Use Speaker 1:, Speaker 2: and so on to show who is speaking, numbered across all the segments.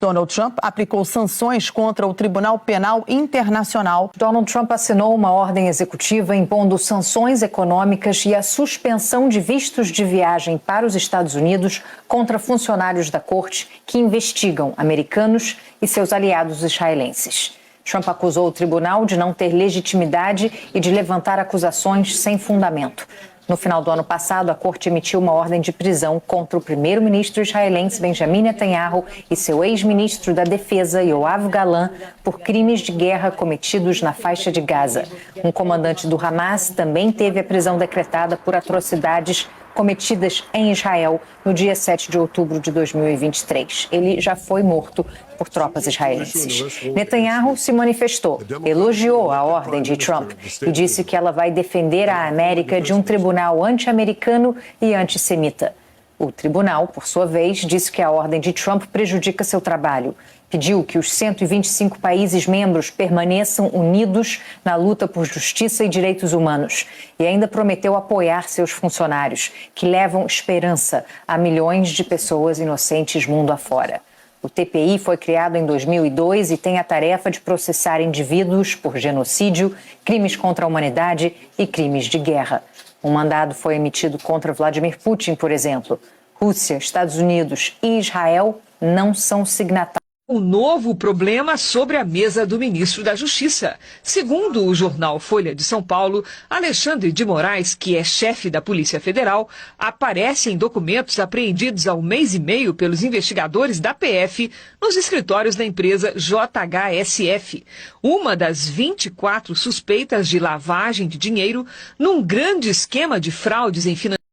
Speaker 1: Donald Trump aplicou sanções contra o Tribunal Penal Internacional.
Speaker 2: Donald Trump assinou uma ordem executiva impondo sanções econômicas e a suspensão de vistos de viagem para os Estados Unidos contra funcionários da corte que investigam americanos e seus aliados israelenses. Trump acusou o tribunal de não ter legitimidade e de levantar acusações sem fundamento. No final do ano passado, a corte emitiu uma ordem de prisão contra o primeiro-ministro israelense Benjamin Netanyahu e seu ex-ministro da Defesa, Yoav Gallant, por crimes de guerra cometidos na faixa de Gaza. Um comandante do Hamas também teve a prisão decretada por atrocidades cometidas em Israel no dia 7 de outubro de 2023. Ele já foi morto por tropas israelenses. Netanyahu se manifestou, elogiou a ordem de Trump e disse que ela vai defender a América de um tribunal anti-americano e antissemita. O tribunal, por sua vez, disse que a ordem de Trump prejudica seu trabalho. Pediu que os 125 países membros permaneçam unidos na luta por justiça e direitos humanos. E ainda prometeu apoiar seus funcionários, que levam esperança a milhões de pessoas inocentes mundo afora. O TPI foi criado em 2002 e tem a tarefa de processar indivíduos por genocídio, crimes contra a humanidade e crimes de guerra. Um mandado foi emitido contra Vladimir Putin, por exemplo. Rússia, Estados Unidos e Israel não são signatários.
Speaker 3: Um novo problema sobre a mesa do ministro da Justiça. Segundo o jornal Folha de São Paulo, Alexandre de Moraes, que é chefe da Polícia Federal, aparece em documentos apreendidos há um mês e meio pelos investigadores da PF nos escritórios da empresa JHSF, uma das 24 suspeitas de lavagem de dinheiro num grande esquema de fraudes em financiamento.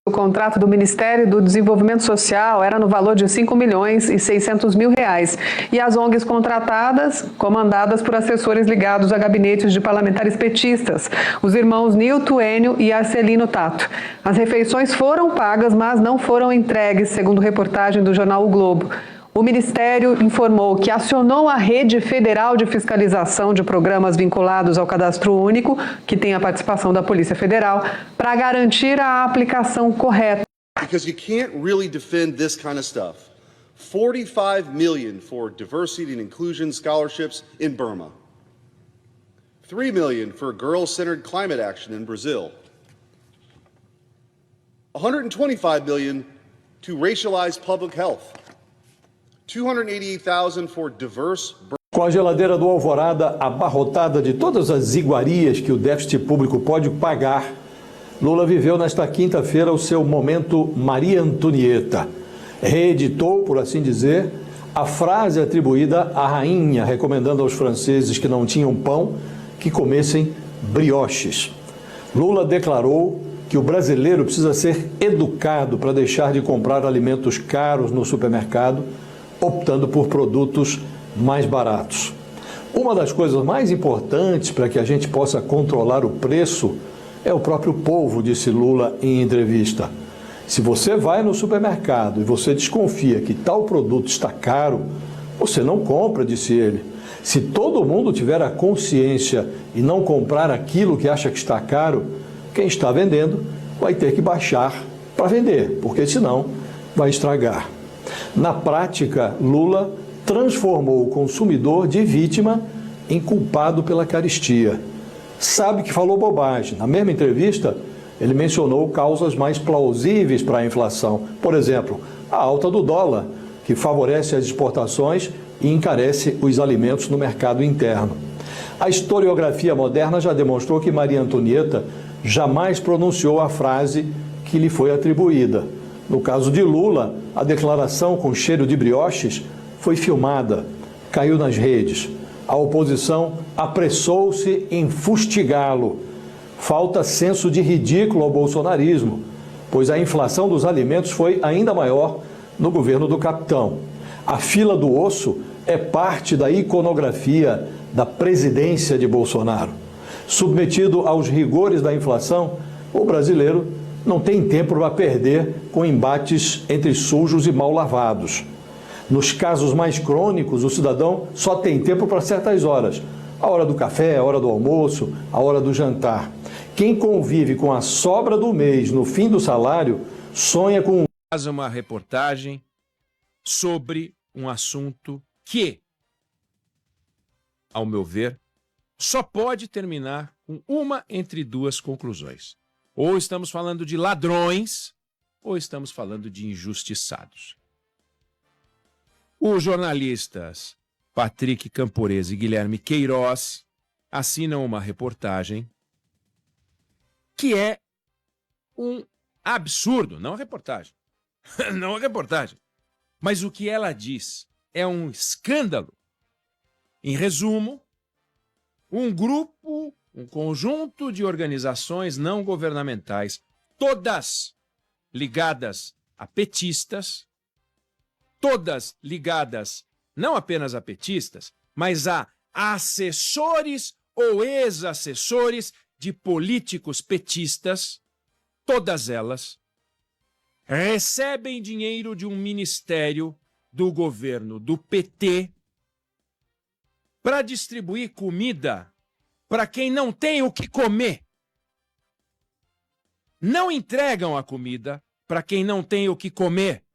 Speaker 4: O contrato do Ministério do Desenvolvimento Social era no valor de R$5.600.000 e as ONGs contratadas, comandadas por assessores ligados a gabinetes de parlamentares petistas, os irmãos Nilton Enio e Arcelino Tato. As refeições foram pagas, mas não foram entregues, segundo reportagem do jornal O Globo. O Ministério informou que acionou a Rede Federal de Fiscalização de Programas vinculados ao Cadastro Único, que tem a participação da Polícia Federal, para garantir a aplicação correta.
Speaker 5: Because you can't really defend this kind of stuff. 45 million for diversity and inclusion scholarships in Burma. 3 million for girl-centered climate action in Brazil. 125 million to racialize public health. 288,000 for diverse.
Speaker 6: Com a geladeira do Alvorada abarrotada de todas as iguarias que o déficit público pode pagar, Lula viveu nesta quinta-feira o seu momento Maria Antonieta. Reeditou, por assim dizer, a frase atribuída à rainha, recomendando aos franceses que não tinham pão que comessem brioches. Lula declarou que o brasileiro precisa ser educado para deixar de comprar alimentos caros no supermercado, optando por produtos mais baratos. Uma das coisas mais importantes para que a gente possa controlar o preço é o próprio povo, disse Lula em entrevista. Se você vai no supermercado e você desconfia que tal produto está caro, você não compra, disse ele. Se todo mundo tiver a consciência e não comprar aquilo que acha que está caro, quem está vendendo vai ter que baixar para vender, porque senão vai estragar. Na prática, Lula transformou o consumidor de vítima em culpado pela carestia. Sabe que falou bobagem. Na mesma entrevista, ele mencionou causas mais plausíveis para a inflação. Por exemplo, a alta do dólar, que favorece as exportações e encarece os alimentos no mercado interno. A historiografia moderna já demonstrou que Maria Antonieta jamais pronunciou a frase que lhe foi atribuída. No caso de Lula, a declaração com cheiro de brioches foi filmada, caiu nas redes. A oposição apressou-se em fustigá-lo. Falta senso de ridículo ao bolsonarismo, pois a inflação dos alimentos foi ainda maior no governo do capitão. A fila do osso é parte da iconografia da presidência de Bolsonaro. Submetido aos rigores da inflação, o brasileiro não tem tempo para perder com embates entre sujos e mal lavados. Nos casos mais crônicos, o cidadão só tem tempo para certas horas. A hora do café, a hora do almoço, a hora do jantar. Quem convive com a sobra do mês no fim do salário, sonha com...
Speaker 7: Faz uma reportagem sobre um assunto que, ao meu ver, só pode terminar com uma entre duas conclusões. Ou estamos falando de ladrões, ou estamos falando de injustiçados. Os jornalistas Patrick Camporese e Guilherme Queiroz assinam uma reportagem que é um absurdo, não a reportagem, não a reportagem, mas o que ela diz é um escândalo. Em resumo, um grupo, um conjunto de organizações não governamentais, todas ligadas a petistas, todas ligadas não apenas a petistas, mas a assessores ou ex-assessores de políticos petistas, todas elas recebem dinheiro de um ministério do governo do PT para distribuir comida para quem não tem o que comer. Não entregam a comida para quem não tem o que comer.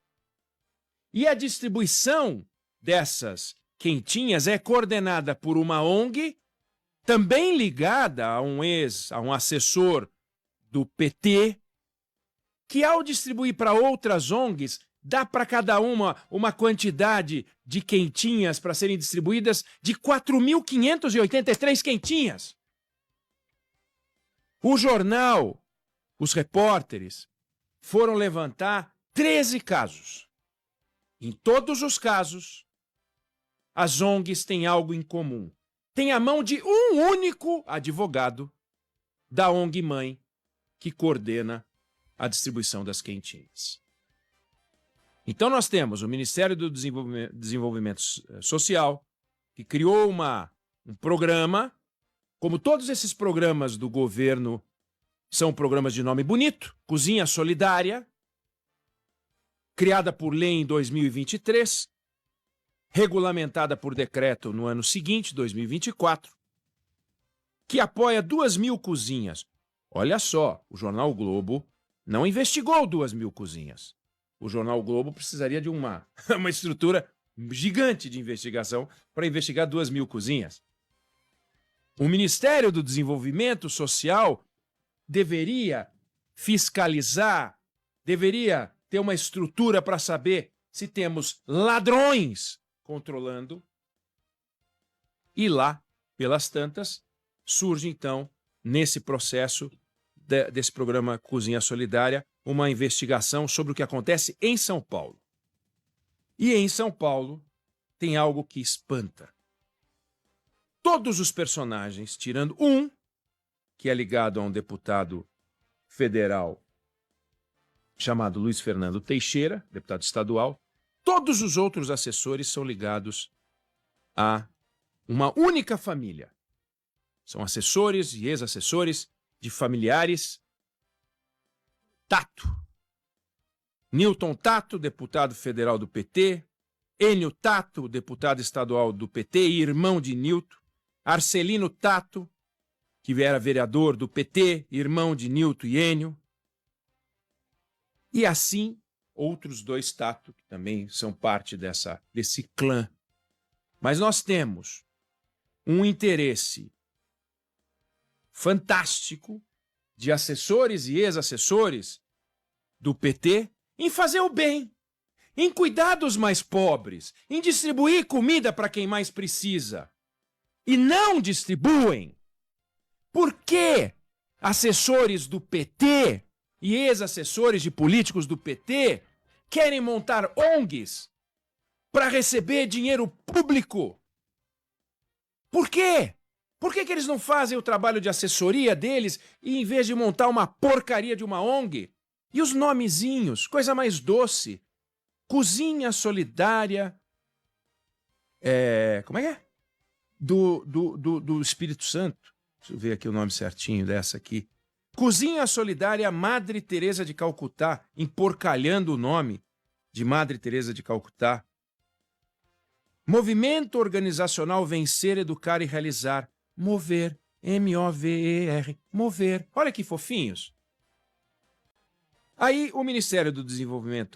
Speaker 7: E a distribuição dessas quentinhas é coordenada por uma ONG, também ligada a um assessor do PT, que ao distribuir para outras ONGs, dá para cada uma quantidade de quentinhas para serem distribuídas de 4.583 quentinhas. O jornal, os repórteres, foram levantar 13 casos. Em todos os casos, as ONGs têm algo em comum. Tem a mão de um único advogado da ONG mãe que coordena a distribuição das quentinhas. Então nós temos o Ministério do Desenvolvimento Social, que criou um programa, como todos esses programas do governo são programas de nome bonito, Cozinha Solidária, criada por lei em 2023, regulamentada por decreto no ano seguinte, 2024, que apoia 2.000 cozinhas. Olha só, o Jornal Globo não investigou 2.000 cozinhas. O Jornal Globo precisaria de uma estrutura gigante de investigação para investigar 2.000 cozinhas. O Ministério do Desenvolvimento Social deveria fiscalizar, deveria ter uma estrutura para saber se temos ladrões controlando. E lá, pelas tantas, surge então, nesse processo desse programa Cozinha Solidária, uma investigação sobre o que acontece em São Paulo. E em São Paulo tem algo que espanta. Todos os personagens, tirando um, que é ligado a um deputado federal chamado Luiz Fernando Teixeira, deputado estadual, todos os outros assessores são ligados a uma única família. São assessores e ex-assessores de familiares Tato. Newton Tato, deputado federal do PT, Enio Tato, deputado estadual do PT e irmão de Newton, Arcelino Tato, que era vereador do PT, irmão de Newton e Enio, e assim outros dois Tato, que também são parte desse clã. Mas nós temos um interesse fantástico de assessores e ex-assessores do PT em fazer o bem, em cuidar dos mais pobres, em distribuir comida para quem mais precisa. E não distribuem. Por que assessores do PT e ex-assessores de políticos do PT querem montar ONGs para receber dinheiro público? Por quê? Por que eles não fazem o trabalho de assessoria deles e, em vez de montar uma porcaria de uma ONG? E os nomezinhos, coisa mais doce. Cozinha Solidária. Como é que é? Do Espírito Santo. Deixa eu ver aqui o nome certinho dessa aqui. Cozinha Solidária Madre Teresa de Calcutá, emporcalhando o nome de Madre Teresa de Calcutá. Movimento Organizacional Vencer, Educar e Realizar. Mover, M-O-V-E-R, mover. Olha que fofinhos. Aí o Ministério do Desenvolvimento